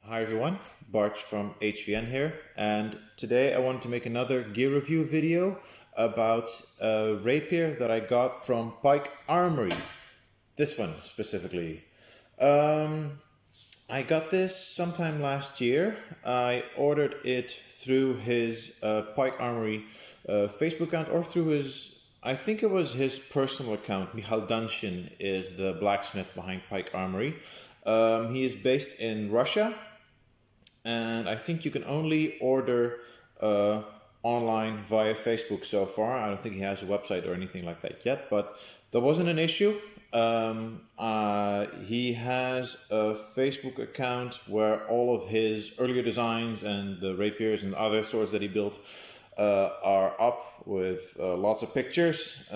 Hi everyone, Bart from HVN here, and today I wanted to make another gear review video about a rapier that I got from Pike Armory. This one specifically. I got this sometime last year. I ordered it through his Pike Armory Facebook account or through I think it was his personal account. Michal Danshin is the blacksmith behind Pike Armory. He is based in Russia. And I think you can only order online via Facebook so far. I don't think he has a website or anything like that yet, but that wasn't an issue. He has a Facebook account where all of his earlier designs and the rapiers and other swords that he built are up with lots of pictures.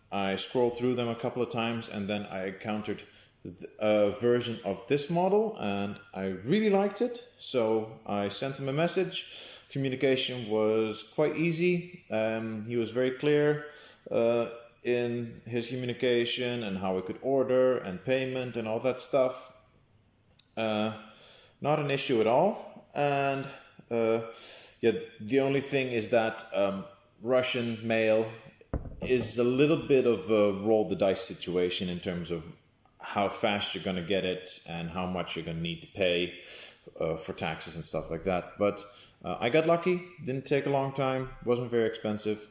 I scrolled through them a couple of times and then I encountered a version of this model and I really liked it, so I sent him a message. Communication was quite easy. He was very clear in his communication and how we could order and payment and all that stuff. Not an issue at all. And yeah, the only thing is that Russian mail is a little bit of a roll the dice situation in terms of how fast you're going to get it and how much you're going to need to pay for taxes and stuff like that. But I got lucky, didn't take a long time, wasn't very expensive.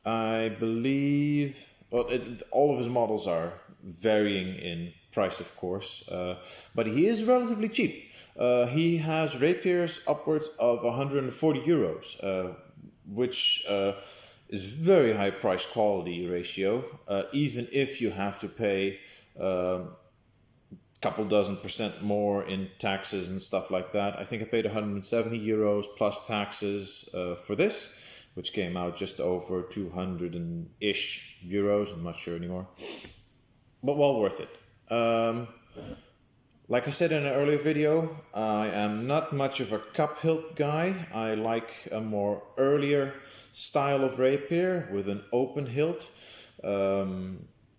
I believe, well, all of his models are varying in price, of course, but he is relatively cheap. He has rapiers upwards of 140 euros, which is very high price quality ratio, even if you have to pay couple dozen% more in taxes and stuff like that. I think I paid 170 euros plus taxes for this, which came out just over 200-ish euros. I'm not sure anymore, but well worth it. Like I said in an earlier video, I am not much of a cup hilt guy. I like a more earlier style of rapier with an open hilt.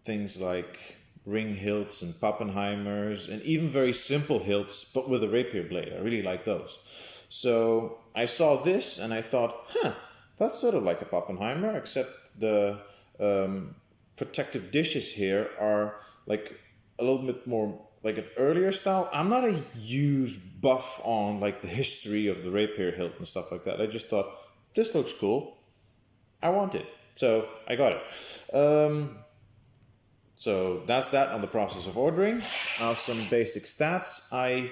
Things like ring hilts and Pappenheimers and even very simple hilts but with a rapier blade. I really like those. So I saw this and I thought, that's sort of like a Pappenheimer, except the protective dishes here are like a little bit more like an earlier style. I'm not a huge buff on like the history of the rapier hilt and stuff like that. I just thought, this looks cool, I want it, so I got it. So that's that on the process of ordering. Now some basic stats. I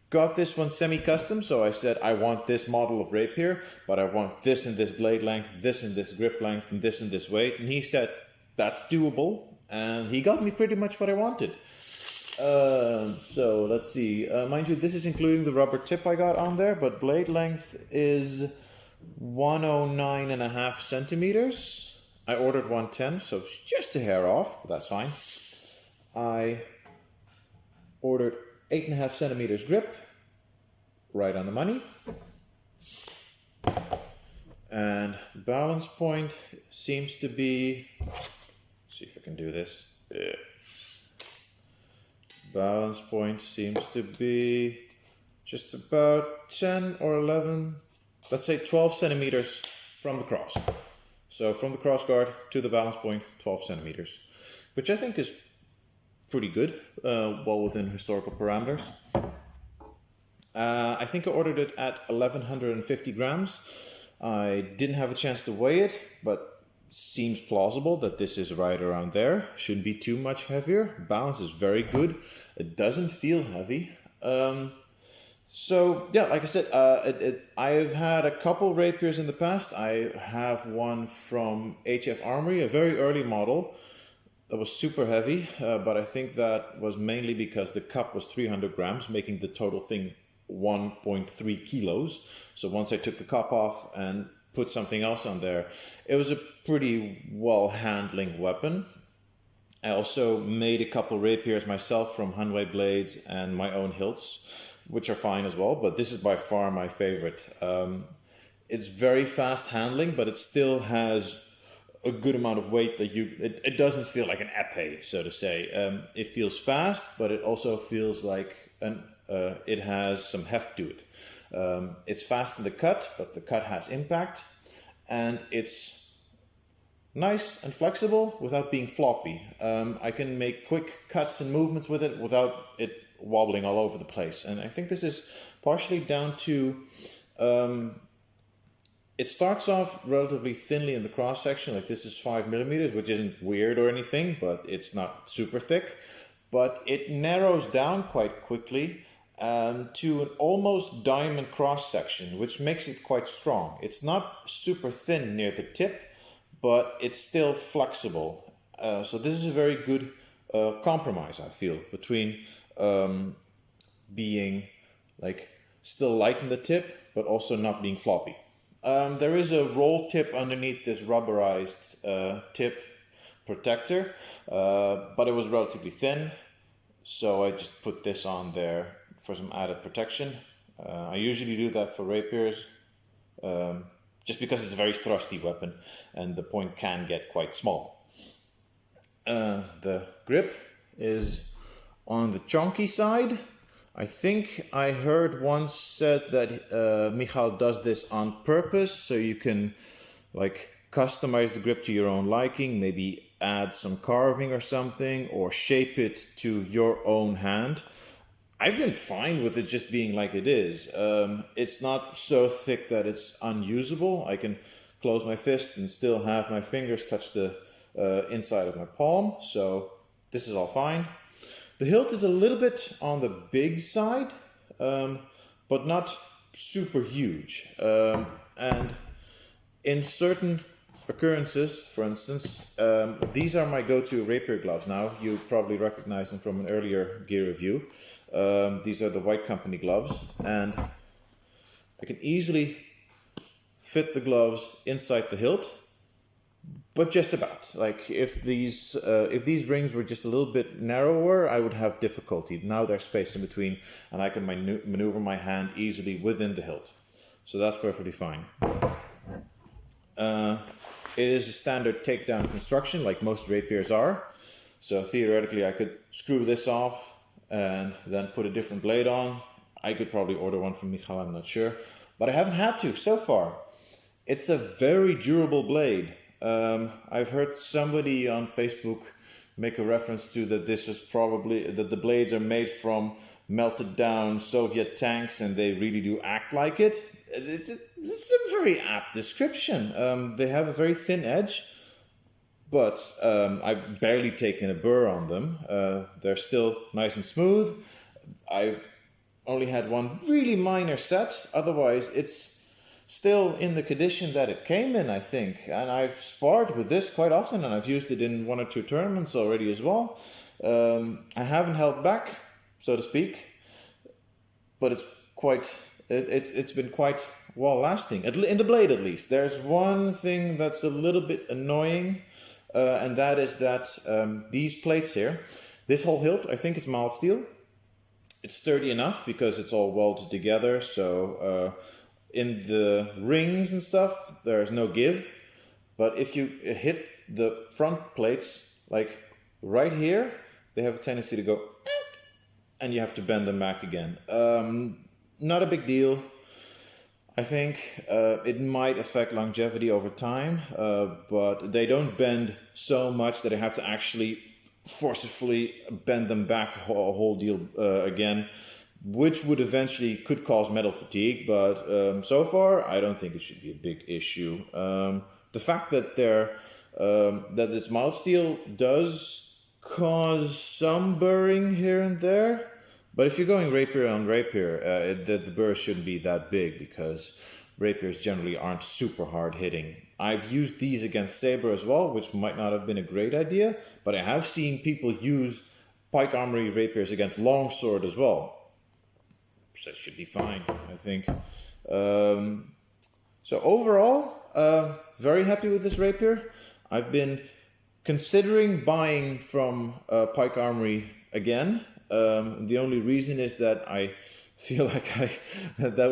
got this one semi-custom, so I said I want this model of rapier, but I want this and this blade length, this and this grip length, and this weight. And he said, that's doable, and he got me pretty much what I wanted. So let's see. Mind you, this is including the rubber tip I got on there, but blade length is 109.5 centimeters. I ordered 110, so it's just a hair off, but that's fine. I ordered 8.5 centimeters grip, right on the money. And balance point seems to be, let's see if I can do this. Yeah. Balance point seems to be just about 10 or 11, let's say 12 centimeters from the cross. So from the crossguard to the balance point, 12 centimeters, which I think is pretty good, well within historical parameters. I think I ordered it at 1150 grams. I didn't have a chance to weigh it, but seems plausible that this is right around there. Shouldn't be too much heavier. Balance is very good. It doesn't feel heavy. So yeah, like I said, I've had a couple rapiers in the past. I have one from HF Armory, a very early model that was super heavy, but I think that was mainly because the cup was 300 grams, making the total thing 1.3 kilos. So once I took the cup off and put something else on there, it was a pretty well handling weapon. I also made a couple rapiers myself from Hanwei blades and my own hilts, which are fine as well, but this is by far my favorite. It's very fast handling, but it still has a good amount of weight that it doesn't feel like an épée, so to say. It feels fast, but it also feels like an it has some heft to it. It's fast in the cut, but the cut has impact, and it's nice and flexible without being floppy. I can make quick cuts and movements with it without it wobbling all over the place. And I think this is partially down to, it starts off relatively thinly in the cross section, like this is 5mm, which isn't weird or anything, but it's not super thick. But it narrows down quite quickly to an almost diamond cross section, which makes it quite strong. It's not super thin near the tip, but it's still flexible. So this is a very good compromise, I feel, between being like still light in the tip, but also not being floppy. There is a roll tip underneath this rubberized tip protector, but it was relatively thin, so I just put this on there for some added protection. I usually do that for rapiers, just because it's a very thrusty weapon and the point can get quite small. The grip is on the chunky side. I think I heard once said that Michal does this on purpose, so you can like customize the grip to your own liking, maybe add some carving or something, or shape it to your own hand. I've been fine with it just being like it is. It's not so thick that it's unusable. I can close my fist and still have my fingers touch the inside of my palm, so this is all fine. The hilt is a little bit on the big side, but not super huge. And in certain occurrences, for instance, these are my go-to rapier gloves now. You probably recognize them from an earlier gear review. These are the White Company gloves, and I can easily fit the gloves inside the hilt, but just about. Like if these rings were just a little bit narrower, I would have difficulty. Now there's space in between, and I can maneuver my hand easily within the hilt, so that's perfectly fine. It is a standard takedown construction, like most rapiers are. So theoretically, I could screw this off and then put a different blade on. I could probably order one from Michal, I'm not sure, but I haven't had to so far. It's a very durable blade. I've heard somebody on Facebook make a reference to that this is probably that the blades are made from melted down Soviet tanks and they really do act like it. It's a very apt description. They have a very thin edge, but I've barely taken a burr on them. They're still nice and smooth. I've only had one really minor set. Otherwise, it's still in the condition that it came in, I think. And I've sparred with this quite often, and I've used it in 1 or 2 tournaments already as well. I haven't held back, so to speak, but it's been quite well lasting, in the blade at least. There's one thing that's a little bit annoying, and that is that these plates here, this whole hilt, I think is mild steel. It's sturdy enough because it's all welded together, so in the rings and stuff, there's no give. But if you hit the front plates, like right here, they have a tendency to go, and you have to bend them back again. Not a big deal. I think it might affect longevity over time, but they don't bend so much that I have to actually forcefully bend them back a whole deal again, which would eventually could cause metal fatigue, but so far I don't think it should be a big issue. The fact that that it's mild steel does cause some burring here and there, but if you're going rapier on rapier, the burrs shouldn't be that big because rapiers generally aren't super hard hitting. I've used these against saber as well, which might not have been a great idea, but I have seen people use Pike Armory rapiers against longsword as well. So that should be fine, I think. So overall, very happy with this rapier. I've been considering buying from Pike Armory again. The only reason is that I feel like that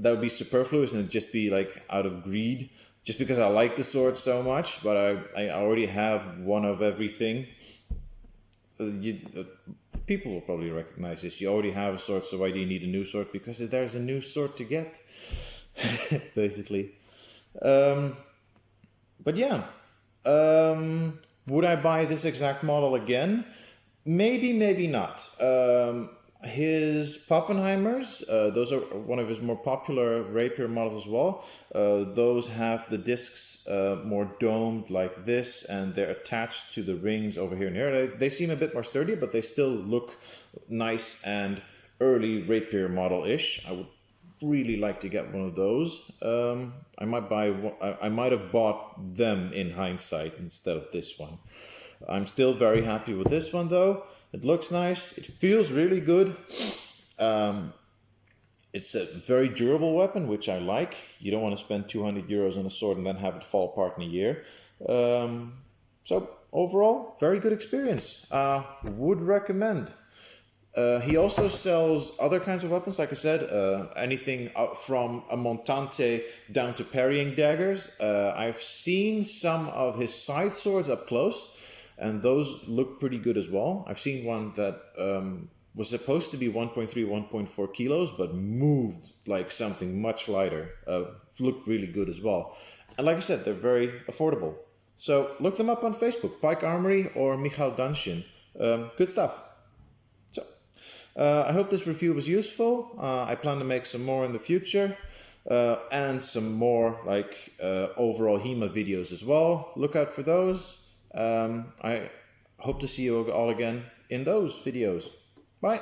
would be superfluous and it'd just be like out of greed, just because I like the sword so much. But I already have one of everything. people will probably recognize this. You already have a sword, so why do you need a new sword? Because there's a new sword to get, basically. But yeah, would I buy this exact model again? Maybe, maybe not. His Pappenheimers, those are one of his more popular Rapier models as well. Those have the discs more domed like this, and they're attached to the rings over here and here. They seem a bit more sturdy, but they still look nice and early Rapier model-ish. I would really like to get one of those. I might buy one, I might have bought them in hindsight instead of this one. I'm still very happy with this one though. It looks nice. It feels really good. It's a very durable weapon, which I like. You don't want to spend 200 euros on a sword and then have it fall apart in a year. So overall, very good experience. Would recommend. He also sells other kinds of weapons, like I said, anything up from a montante down to parrying daggers. I've seen some of his side swords up close, and those look pretty good as well. I've seen one that was supposed to be 1.3, 1.4 kilos, but moved like something much lighter. Looked really good as well. And like I said, they're very affordable. So look them up on Facebook, Pike Armory or Michal Danshin. Good stuff. So I hope this review was useful. I plan to make some more in the future. And some more like overall HEMA videos as well. Look out for those. I hope to see you all again in those videos. Bye.